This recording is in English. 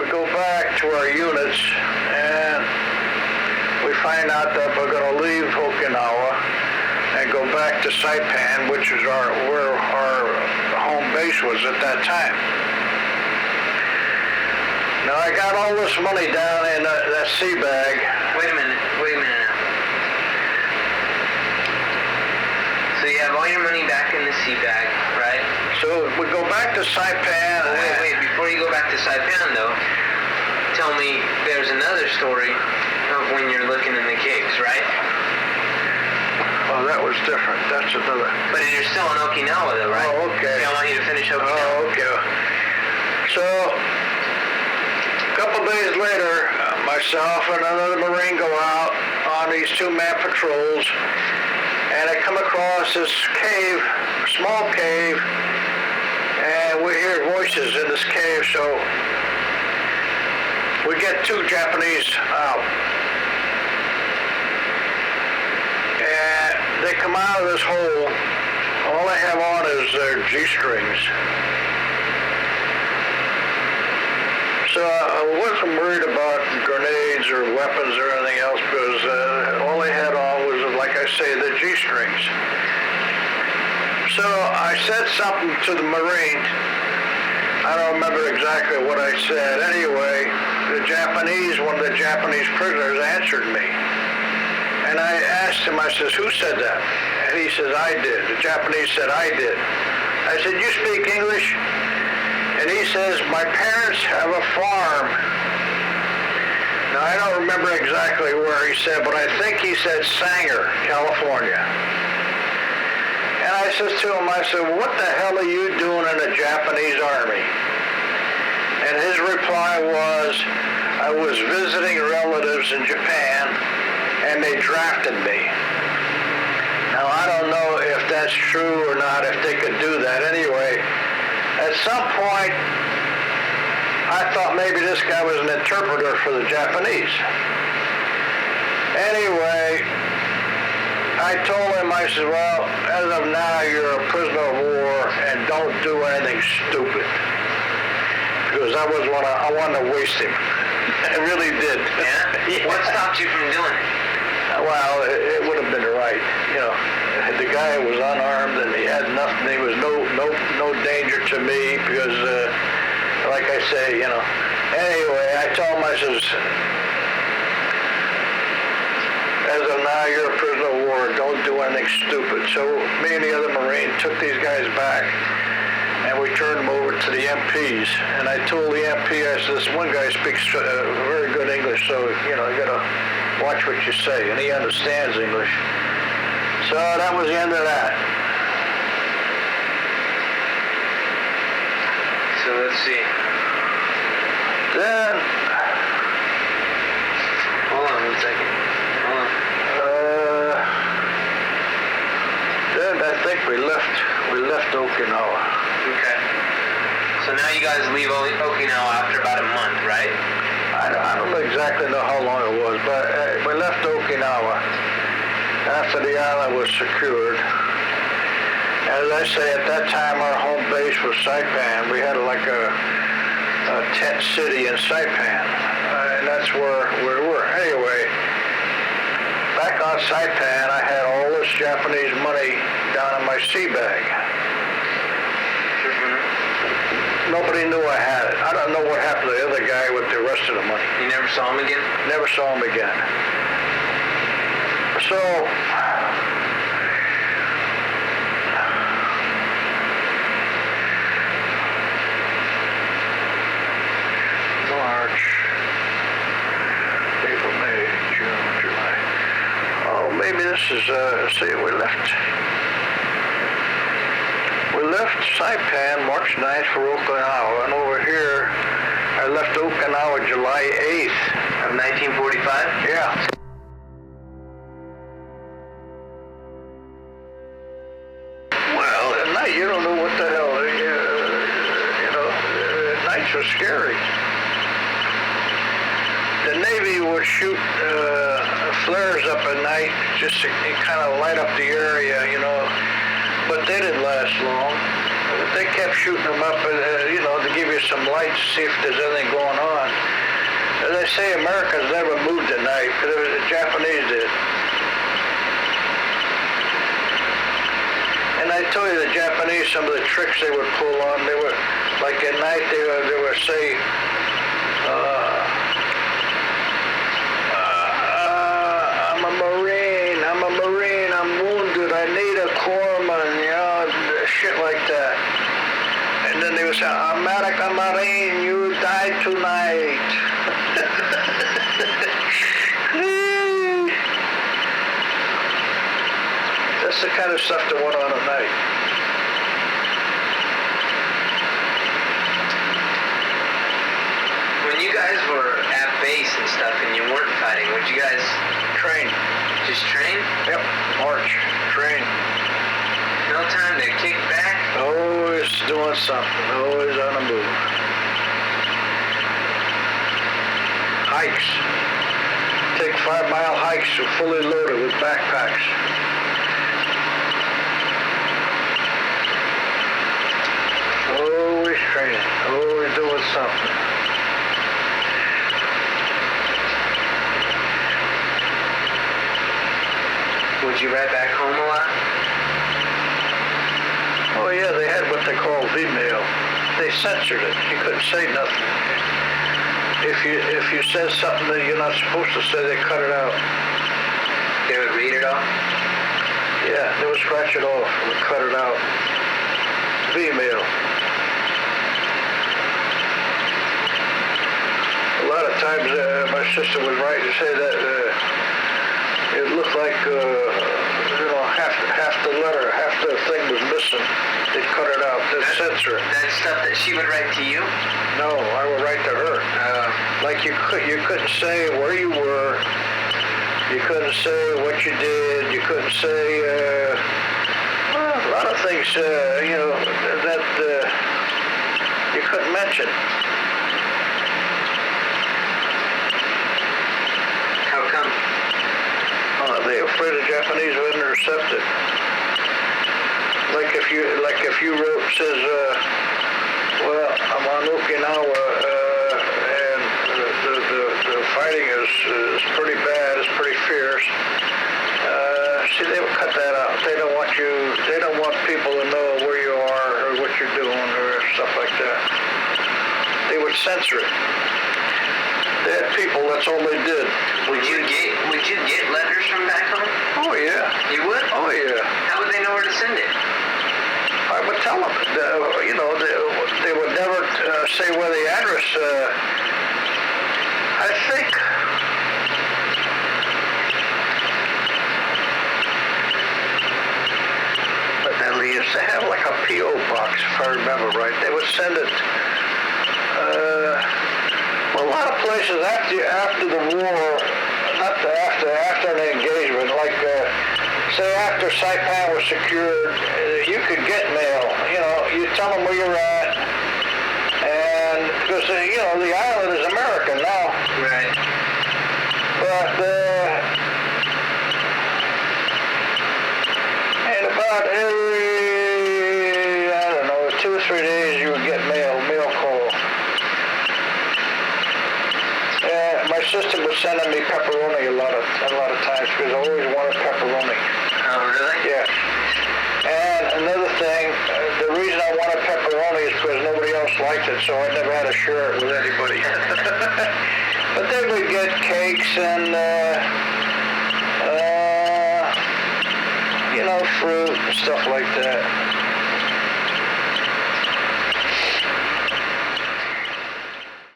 we go back to our units, and we find out that we're going to leave Okinawa and go back to Saipan, which is where our home base was at that time. Now, I got all this money down in that sea bag. Wait a minute now. So you have all your money back in the sea bag, right? So we go back to Saipan. Wait, before you go back to Saipan though, tell me there's another story of when you're looking in the caves, right? Oh, that was different. That's another. But you're still in Okinawa though, right? Oh, okay. I want you to finish Okinawa. Oh, okay. So, a couple days later, myself and another Marine go out on these two-man patrols, and I come across this cave, small cave, and we hear voices in this cave, so we get two Japanese out. And they come out of this hole, all they have on is their G-strings. So I wasn't worried about grenades or weapons or anything else because all they had on was, like I say, the G-strings. So I said something to the Marine. I don't remember exactly what I said. Anyway, one of the Japanese prisoners answered me. And I asked him, I says, who said that? And he says, I did. The Japanese said, I did. I said, you speak English? And he says, my parents have a farm. Now, I don't remember exactly where he said, but I think he said Sanger, California. And I says to him, I said, what the hell are you doing in the Japanese army? And his reply was, I was visiting relatives in Japan, and they drafted me. Now, I don't know if that's true or not, if they could do that. Anyway, at some point, I thought maybe this guy was an interpreter for the Japanese. Anyway, I told him, I said, well, as of now, you're a prisoner of war, and don't do anything stupid. Because I wanted to waste him. I really did. Yeah? What stopped you from doing it? Well, it would have been right. You know, the guy was unarmed and he had nothing. There was no danger to me because, like I say, you know. Anyway, I told him, I says, as of now, you're a prisoner of war. Don't do anything stupid. So me and the other Marine took these guys back and we turned them over to the MPs. And I told the MP, I said, this one guy speaks very good English, so, you know, you got to watch what you say, and he understands English. So that was the end of that. So let's see. Then, hold on one second. Hold on. Then I think we left Okinawa. Okay. So now you guys leave Okinawa after about a month, right? I don't exactly know how long it was, but we left Okinawa after the island was secured. As I say, at that time, our home base was Saipan. We had like a tent city in Saipan, and that's where we were. Anyway, back on Saipan, I had all this Japanese money down in my sea bag. Nobody knew I had it. I don't know what happened to the other guy with the rest of the money. You never saw him again? Never saw him again. So, March, April, May, June, July. Oh, maybe this is, see, we left Saipan March 9th for Okinawa, and over here, I left Okinawa July 8th. Of 1945? Yeah. Well, at night, you don't know what the hell, you know, nights are scary. The Navy would shoot flares up at night just to kind of light up the area, you know, but they didn't last long. They kept shooting them up, to give you some light to see if there's anything going on. And they say Americans never moved at night, but the Japanese did. And I told you the Japanese, some of the tricks they would pull on, they were, like at night, they would say, I'm a Marine, I'm wounded, I need a corpsman, shit like that. And then they would say, American Marine, you died tonight. That's the kind of stuff that went on at night. When you guys were at base and stuff and you weren't fighting, would you guys Train. just train? Yep, march, train. No time to kick back? Always doing something, always on the move. Hikes. Take 5-mile hikes fully loaded with backpacks. Always training, always doing something. Would you ride back home a lot? Oh yeah, they had what they call V-mail. They censored it. You couldn't say nothing. If you said something that you're not supposed to say, they cut it out. They would read it off? Yeah, they would scratch it off and cut it out. V-mail. A lot of times my sister would write and say that it looked like half the letter, half the thing was missing. They'd cut it out. They'd censor it. That stuff that she would write to you? No, I would write to her. Like you couldn't say where you were. You couldn't say what you did. You couldn't say a lot of things. That you couldn't mention. How come? They're afraid the Japanese would intercept it. Like if you wrote, says, well, I'm on Okinawa, and the fighting is pretty bad, it's pretty fierce. See, they would cut that out. They don't want people to know where you are or what you're doing or stuff like that. They would censor it. They had people, that's all they did. Would you get letters from back home? Oh yeah. You would? Oh yeah. How would they know where to send it? I would tell them. They would never say where the address. I think. But then they used to have like a P.O. box, if I remember right. They would send it. A lot of places after the war, not after an engagement, like say after Saipan was secured, you could get mail. You tell them where you're at, and because the island is American now. Right. But in about every 2 or 3 days, you would get mail call. My sister was sending me pepperoni a lot of times because I always wanted pepperoni. Oh, really? Yeah. And another thing, the reason I wanted pepperoni is because nobody else liked it, so I never had to share it with anybody. But then we'd get cakes and fruit and stuff like that.